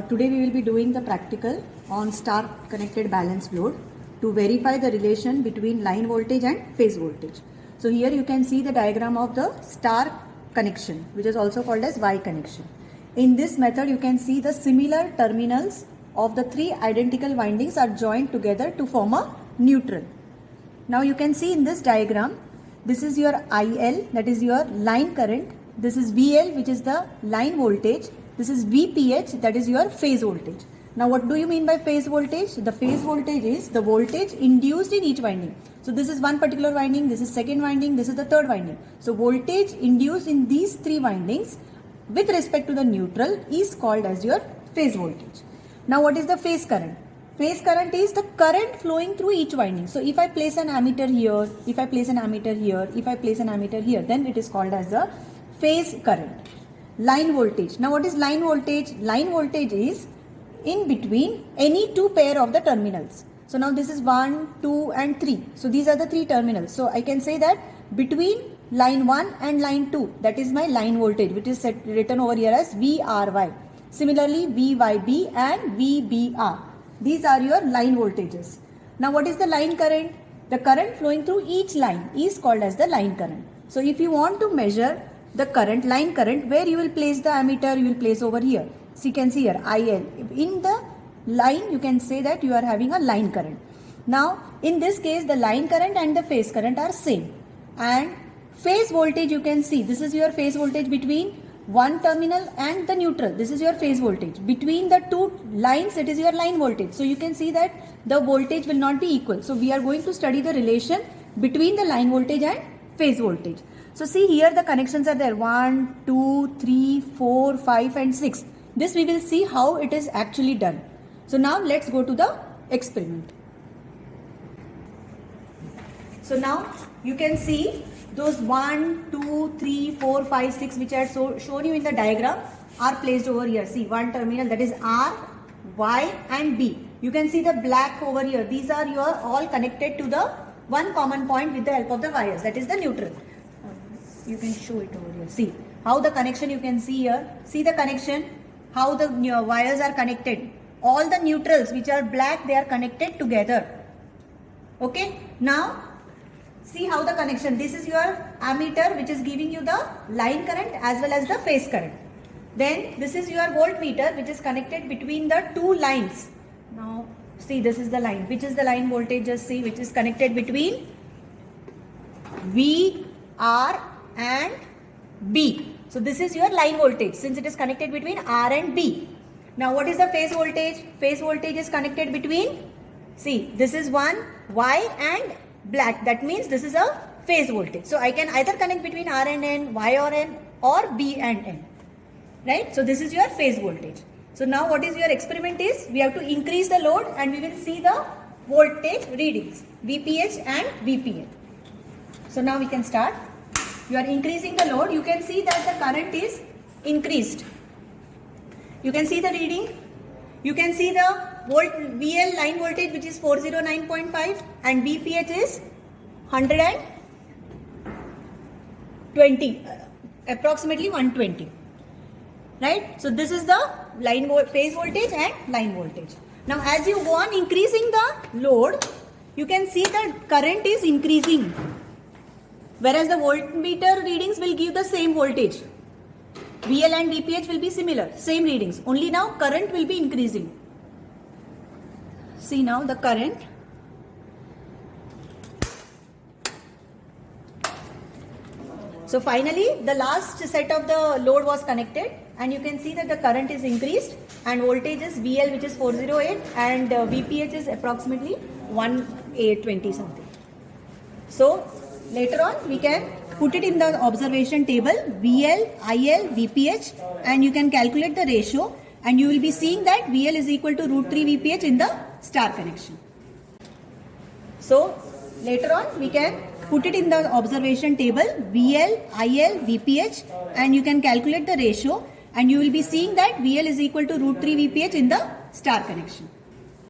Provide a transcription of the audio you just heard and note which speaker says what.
Speaker 1: Today we will be doing the practical on star connected balanced load to verify the relation between line voltage and phase voltage. So here you can see the diagram of the star connection, which is also called as Y connection. In this method you can see the similar terminals of the three identical windings are joined together to form a neutral. Now you can see in this diagram, this is your IL, that is your line current. This is VL, which is the line voltage. This is VPH, that is your phase voltage. Now what do you mean by phase voltage? The phase voltage is the voltage induced in each winding. So this is one particular winding, this is second winding, this is the third winding. So voltage induced in these three windings with respect to the neutral is called as your phase voltage. Now what is the phase current? Phase current is the current flowing through each winding. So if I place an ammeter here, if I place an ammeter here, if I place an ammeter here, then it is called as the phase current. Line voltage. Now what is line voltage? Line voltage is in between any two pair of the terminals. So now this is 1, 2 and 3. So these are the three terminals. So I can say that between line 1 and line 2, that is my line voltage, which is written over here as VRY. Similarly VYB and VBR. These are your line voltages. Now what is the line current? The current flowing through each line is called as the line current. So if you want to measure the current, line current, where you will place the ammeter, you will place over here. So you can see here IL. In the line you can say that you are having a line current. Now in this case the line current and the phase current are same. And phase voltage you can see, this is your phase voltage between one terminal and the neutral. This is your phase voltage. Between the two lines it is your line voltage. So you can see that the voltage will not be equal. So we are going to study the relation between the line voltage and phase voltage. So see here the connections are there 1, 2, 3, 4, 5 and 6. This we will see how it is actually done. So now let's go to the experiment. So now you can see those 1, 2, 3, 4, 5, 6 which I had shown you in the diagram are placed over here. See one terminal, that is R, Y and B. You can see the black over here. These are your all connected to the one common point with the help of the wires, that is the neutral. You can show it over here. See how the connection you can see here. See the connection, how the wires are connected. All the neutrals which are black, they are connected together. Okay. Now see how the connection. This is your ammeter which is giving you the line current as well as the phase current. Then this is your voltmeter which is connected between the two lines. Now see, this is the line. Which is the line voltage? Just see, which is connected between V, R and B. So this is your line voltage since it is connected between R and B. Now what is the phase voltage? Phase voltage is connected between, see, this is one Y and black. That means this is a phase voltage. So I can either connect between R and N, Y or N, or B and N. Right? So this is your phase voltage. So now what is your experiment is, we have to increase the load and we will see the voltage readings, VPH and VPN. So now we can start. You are increasing the load. You can see that the current is increased. You can see the reading. You can see the VL line voltage which is 409.5 and VPH is 120, approximately 120. Right? So this is the phase voltage and line voltage. Now as you go on increasing the load, you can see the current is increasing. Whereas the voltmeter readings will give the same voltage. VL and VPH will be similar, same readings. Only now current will be increasing. See now the current. So finally the last set of the load was connected and you can see that the current is increased and voltage is VL which is 408 and VPH is approximately 1820 something. So later on we can put it in the observation table VL, IL, VPH and you can calculate the ratio and you will be seeing that VL is equal to √3 VPH in the star connection. So later on we can put it in the observation table VL, IL, VPH and you can calculate the ratio and you will be seeing that VL is equal to √3 VPH in the star connection.